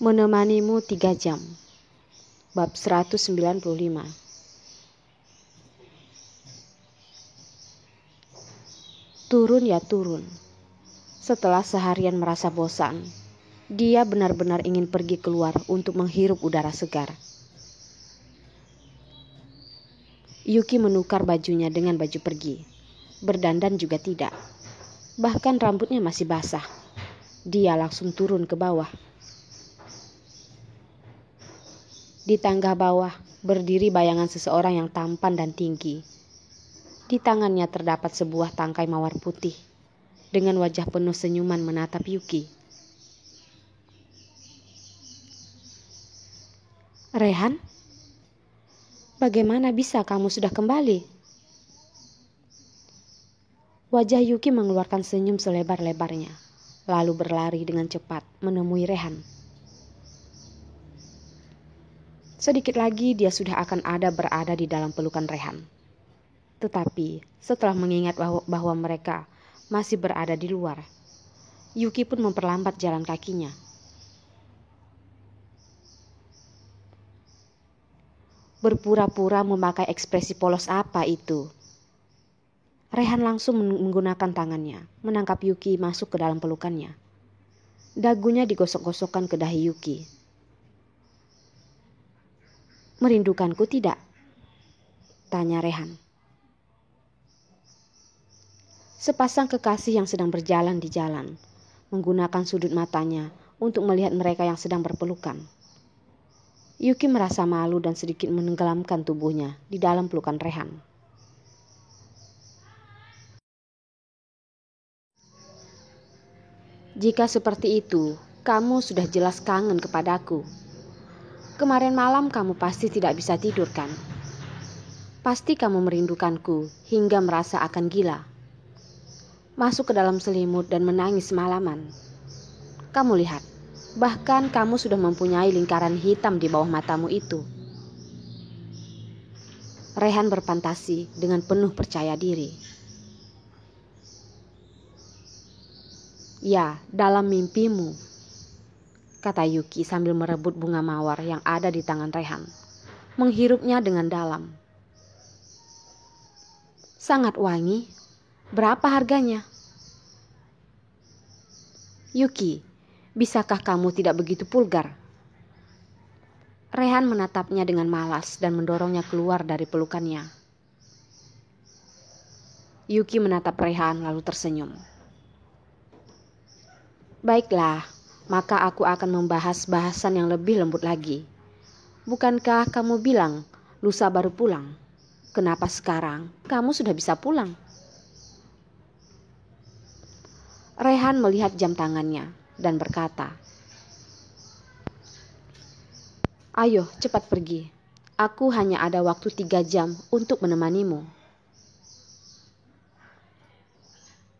Menemanimu 3 jam. Bab 195. Turun ya turun. Setelah seharian merasa bosan, dia benar-benar ingin pergi keluar untuk menghirup udara segar. Yuki menukar bajunya dengan baju pergi. Berdandan juga tidak. Bahkan rambutnya masih basah. Dia langsung turun ke bawah. Di tangga bawah berdiri bayangan seseorang yang tampan dan tinggi. Di tangannya terdapat sebuah tangkai mawar putih. Dengan wajah penuh senyuman menatap Yuki. "Rehan, bagaimana bisa kamu sudah kembali?" Wajah Yuki mengeluarkan senyum selebar-lebarnya, lalu berlari dengan cepat menemui Rehan. Sedikit lagi dia sudah akan berada di dalam pelukan Rehan. Tetapi setelah mengingat bahwa mereka masih berada di luar, Yuki pun memperlambat jalan kakinya. Berpura-pura memakai ekspresi polos apa itu? Rehan langsung menggunakan tangannya, menangkap Yuki masuk ke dalam pelukannya. Dagunya digosok-gosokkan ke dahi Yuki. "Merindukanku tidak?" tanya Rehan. Sepasang kekasih yang sedang berjalan di jalan, menggunakan sudut matanya untuk melihat mereka yang sedang berpelukan. Yuki merasa malu dan sedikit menenggelamkan tubuhnya di dalam pelukan Rehan. "Jika seperti itu, kamu sudah jelas kangen kepadaku. Kemarin malam kamu pasti tidak bisa tidur kan? Pasti kamu merindukanku hingga merasa akan gila. Masuk ke dalam selimut dan menangis semalaman. Kamu lihat, bahkan kamu sudah mempunyai lingkaran hitam di bawah matamu itu." Rehan berfantasi dengan penuh percaya diri. "Ya, dalam mimpimu," kata Yuki sambil merebut bunga mawar yang ada di tangan Rehan, menghirupnya dengan dalam. "Sangat wangi. Berapa harganya?" "Yuki, bisakah kamu tidak begitu vulgar?" Rehan menatapnya dengan malas dan mendorongnya keluar dari pelukannya. Yuki menatap Rehan lalu tersenyum. "Baiklah, maka aku akan membahas bahasan yang lebih lembut lagi. Bukankah kamu bilang lusa baru pulang? Kenapa sekarang kamu sudah bisa pulang?" Rehan melihat jam tangannya dan berkata, "Ayo cepat pergi. Aku hanya ada waktu 3 jam untuk menemanimu."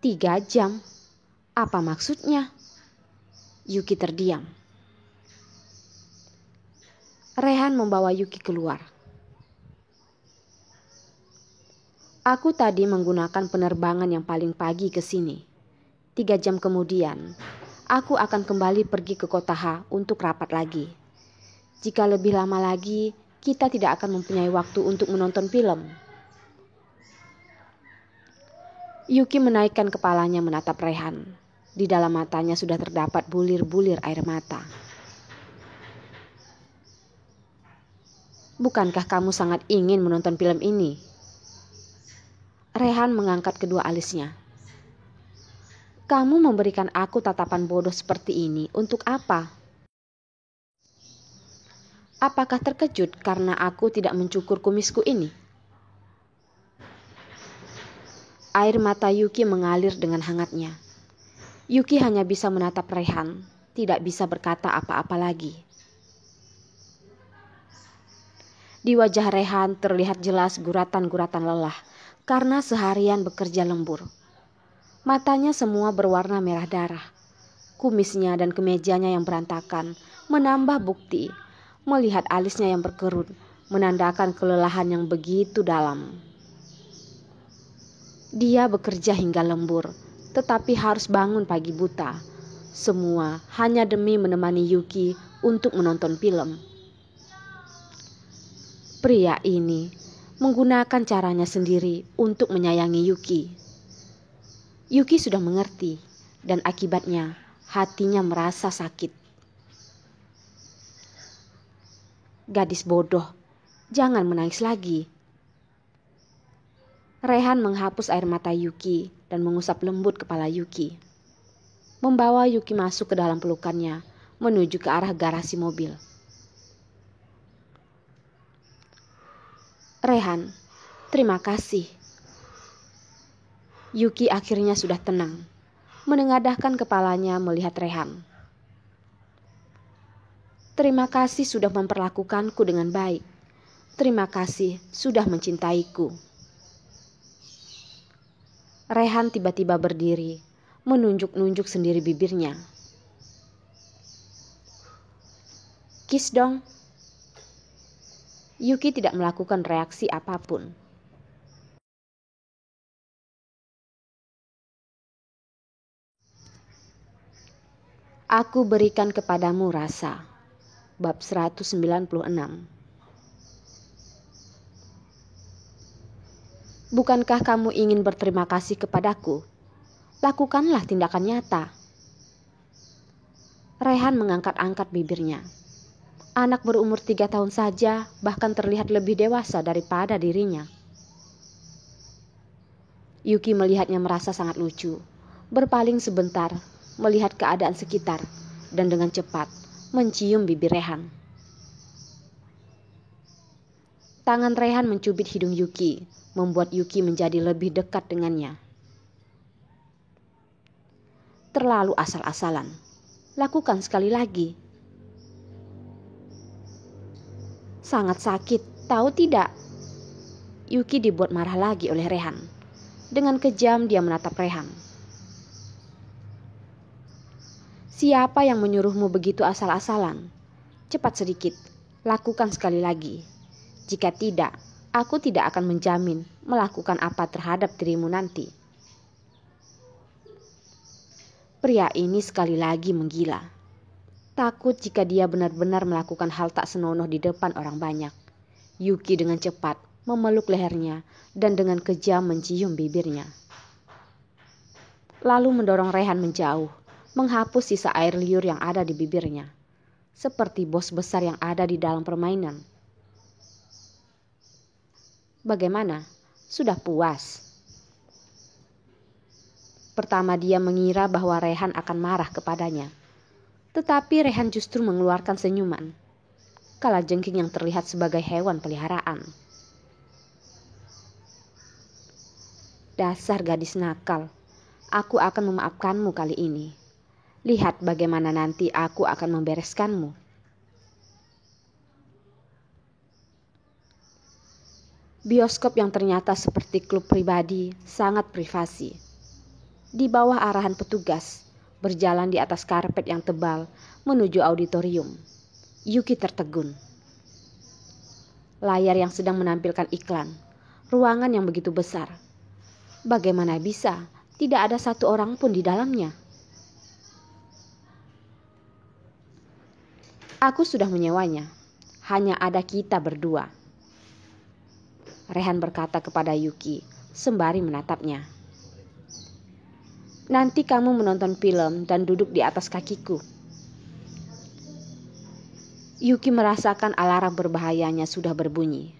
3 jam? Apa maksudnya? Yuki terdiam. Rehan membawa Yuki keluar. "Aku tadi menggunakan penerbangan yang paling pagi ke sini. 3 jam kemudian, aku akan kembali pergi ke kota H untuk rapat lagi. Jika lebih lama lagi, kita tidak akan mempunyai waktu untuk menonton film." Yuki menaikkan kepalanya menatap Rehan. Di dalam matanya sudah terdapat bulir-bulir air mata. "Bukankah kamu sangat ingin menonton film ini?" Rehan mengangkat kedua alisnya. "Kamu memberikan aku tatapan bodoh seperti ini untuk apa? Apakah terkejut karena aku tidak mencukur kumisku ini?" Air mata Yuki mengalir dengan hangatnya. Yuki hanya bisa menatap Rehan, tidak bisa berkata apa-apa lagi. Di wajah Rehan terlihat jelas guratan-guratan lelah karena seharian bekerja lembur. Matanya semua berwarna merah darah. Kumisnya dan kemejanya yang berantakan menambah bukti. Melihat alisnya yang berkerut menandakan kelelahan yang begitu dalam. Dia bekerja hingga lembur, tetapi harus bangun pagi buta. Semua hanya demi menemani Yuki untuk menonton film. Pria ini menggunakan caranya sendiri untuk menyayangi Yuki. Yuki sudah mengerti dan akibatnya hatinya merasa sakit. Gadis bodoh, jangan menangis lagi. Rehan menghapus air mata Yuki dan mengusap lembut kepala Yuki. Membawa Yuki masuk ke dalam pelukannya menuju ke arah garasi mobil. Rehan, terima kasih. Yuki akhirnya sudah tenang, menengadahkan kepalanya melihat Rehan. Terima kasih sudah memperlakukanku dengan baik. Terima kasih sudah mencintaiku. Rehan tiba-tiba berdiri, menunjuk-nunjuk sendiri bibirnya. Kiss dong. Yuki tidak melakukan reaksi apapun. Aku berikan kepadamu rasa. Bab 196. Bukankah kamu ingin berterima kasih kepadaku? Lakukanlah tindakan nyata. Rehan mengangkat-angkat bibirnya. Anak berumur 3 tahun saja bahkan terlihat lebih dewasa daripada dirinya. Yuki melihatnya merasa sangat lucu. Berpaling sebentar, melihat keadaan sekitar, dan dengan cepat mencium bibir Rehan. Tangan Rehan mencubit hidung Yuki, membuat Yuki menjadi lebih dekat dengannya. Terlalu asal-asalan. Lakukan sekali lagi. Sangat sakit, tahu tidak? Yuki dibuat marah lagi oleh Rehan. Dengan kejam dia menatap Rehan. Siapa yang menyuruhmu begitu asal-asalan? Cepat sedikit, lakukan sekali lagi. Jika tidak, aku tidak akan menjamin melakukan apa terhadap dirimu nanti. Pria ini sekali lagi menggila. Takut jika dia benar-benar melakukan hal tak senonoh di depan orang banyak. Yuki dengan cepat memeluk lehernya dan dengan kejam mencium bibirnya. Lalu mendorong Rehan menjauh, menghapus sisa air liur yang ada di bibirnya. Seperti bos besar yang ada di dalam permainan. Bagaimana? Sudah puas? Pertama dia mengira bahwa Rehan akan marah kepadanya. Tetapi Rehan justru mengeluarkan senyuman. Kalajengking yang terlihat sebagai hewan peliharaan. Dasar gadis nakal. Aku akan memaafkanmu kali ini. Lihat bagaimana nanti aku akan membereskanmu. Bioskop yang ternyata seperti klub pribadi sangat privasi. Di bawah arahan petugas, berjalan di atas karpet yang tebal menuju auditorium. Yuki tertegun. Layar yang sedang menampilkan iklan, ruangan yang begitu besar. Bagaimana bisa tidak ada satu orang pun di dalamnya? Aku sudah menyewanya, hanya ada kita berdua. Rehan berkata kepada Yuki sembari menatapnya. Nanti kamu menonton film dan duduk di atas kakiku. Yuki merasakan alarm berbahayanya sudah berbunyi.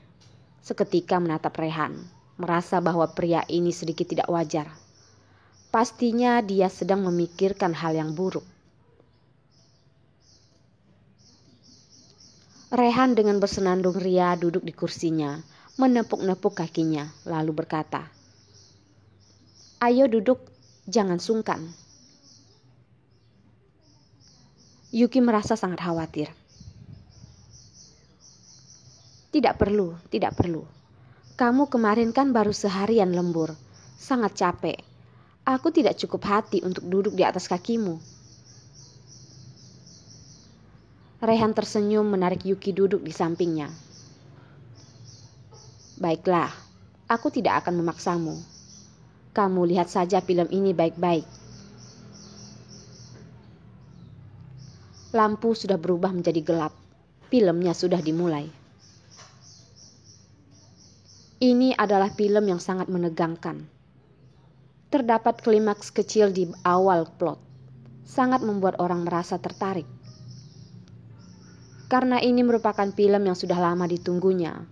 Seketika menatap Rehan, merasa bahwa pria ini sedikit tidak wajar. Pastinya dia sedang memikirkan hal yang buruk. Rehan dengan bersenandung ria duduk di kursinya, menepuk-nepuk kakinya, lalu berkata, "Ayo duduk, jangan sungkan." Yuki merasa sangat khawatir. Tidak perlu. Kamu kemarin kan baru seharian lembur, sangat capek. Aku tidak cukup hati untuk duduk di atas kakimu. Rehan tersenyum menarik Yuki duduk di sampingnya. Baiklah, aku tidak akan memaksamu. Kamu lihat saja film ini baik-baik. Lampu sudah berubah menjadi gelap. Filmnya sudah dimulai. Ini adalah film yang sangat menegangkan. Terdapat klimaks kecil di awal plot, sangat membuat orang merasa tertarik. Karena ini merupakan film yang sudah lama ditunggunya,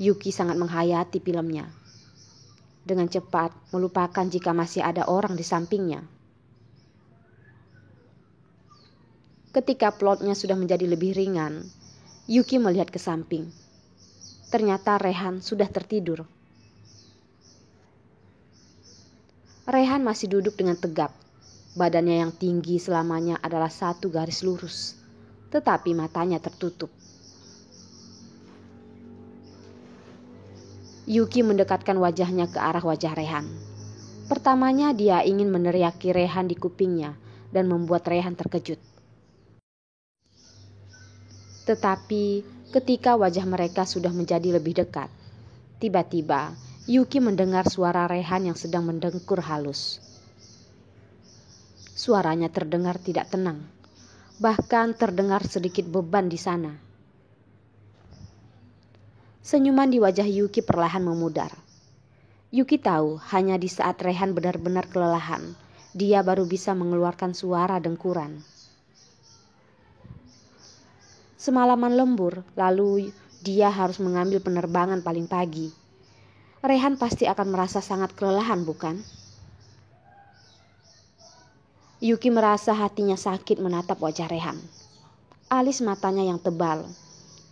Yuki sangat menghayati filmnya. Dengan cepat melupakan jika masih ada orang di sampingnya. Ketika plotnya sudah menjadi lebih ringan, Yuki melihat ke samping. Ternyata Rehan sudah tertidur. Rehan masih duduk dengan tegap. Badannya yang tinggi selamanya adalah satu garis lurus, tetapi matanya tertutup. Yuki mendekatkan wajahnya ke arah wajah Rehan. Pertamanya dia ingin meneriaki Rehan di kupingnya dan membuat Rehan terkejut. Tetapi ketika wajah mereka sudah menjadi lebih dekat, tiba-tiba Yuki mendengar suara Rehan yang sedang mendengkur halus. Suaranya terdengar tidak tenang, bahkan terdengar sedikit beban di sana. Senyuman di wajah Yuki perlahan memudar. Yuki tahu hanya di saat Rehan benar-benar kelelahan, dia baru bisa mengeluarkan suara dengkuran. Semalaman lembur, lalu dia harus mengambil penerbangan paling pagi. Rehan pasti akan merasa sangat kelelahan, bukan? Yuki merasa hatinya sakit menatap wajah Rehan. Alis matanya yang tebal.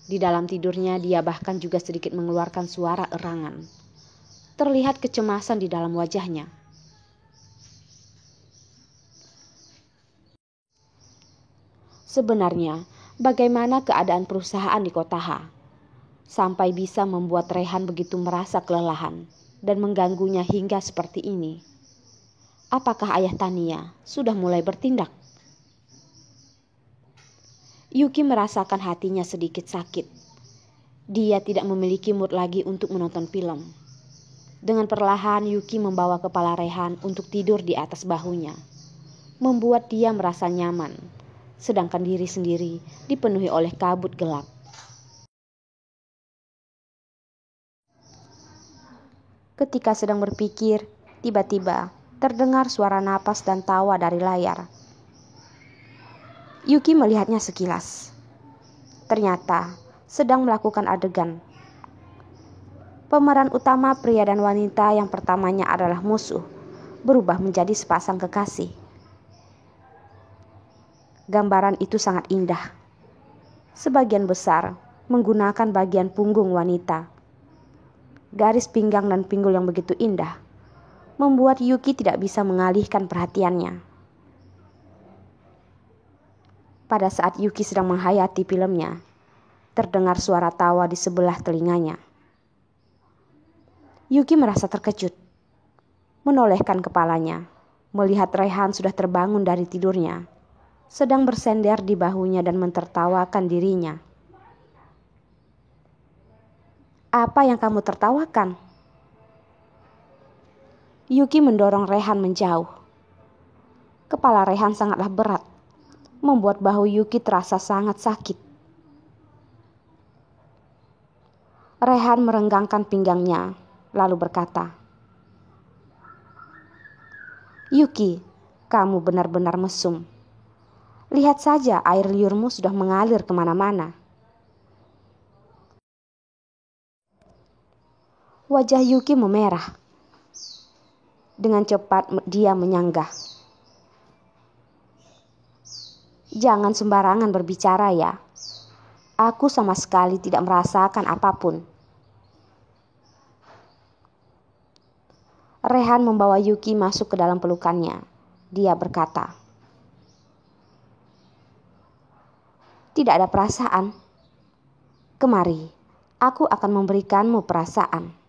Di dalam tidurnya dia bahkan juga sedikit mengeluarkan suara erangan. Terlihat kecemasan di dalam wajahnya. Sebenarnya, bagaimana keadaan perusahaan di kota H? Sampai bisa membuat Rehan begitu merasa kelelahan dan mengganggunya hingga seperti ini. Apakah ayah Tania sudah mulai bertindak? Yuki merasakan hatinya sedikit sakit. Dia tidak memiliki mood lagi untuk menonton film. Dengan perlahan Yuki membawa kepala Rehan untuk tidur di atas bahunya. Membuat dia merasa nyaman, sedangkan diri sendiri dipenuhi oleh kabut gelap. Ketika sedang berpikir, tiba-tiba terdengar suara napas dan tawa dari layar. Yuki melihatnya sekilas. Ternyata sedang melakukan adegan. Pemeran utama pria dan wanita yang pertamanya adalah musuh, berubah menjadi sepasang kekasih. Gambaran itu sangat indah. Sebagian besar menggunakan bagian punggung wanita. Garis pinggang dan pinggul yang begitu indah membuat Yuki tidak bisa mengalihkan perhatiannya. Pada saat Yuki sedang menghayati filmnya, terdengar suara tawa di sebelah telinganya. Yuki merasa terkejut, menolehkan kepalanya, melihat Rehan sudah terbangun dari tidurnya, sedang bersender di bahunya dan mentertawakan dirinya. Apa yang kamu tertawakan? Yuki mendorong Rehan menjauh. Kepala Rehan sangatlah berat, membuat bahu Yuki terasa sangat sakit. Rehan merenggangkan pinggangnya, lalu berkata, "Yuki, kamu benar-benar mesum. Lihat saja air liurmu sudah mengalir kemana-mana." Wajah Yuki memerah. Dengan cepat dia menyanggah. "Jangan sembarangan berbicara ya. Aku sama sekali tidak merasakan apapun." Rehan membawa Yuki masuk ke dalam pelukannya. Dia berkata, "Tidak ada perasaan. Kemari, aku akan memberikanmu perasaan."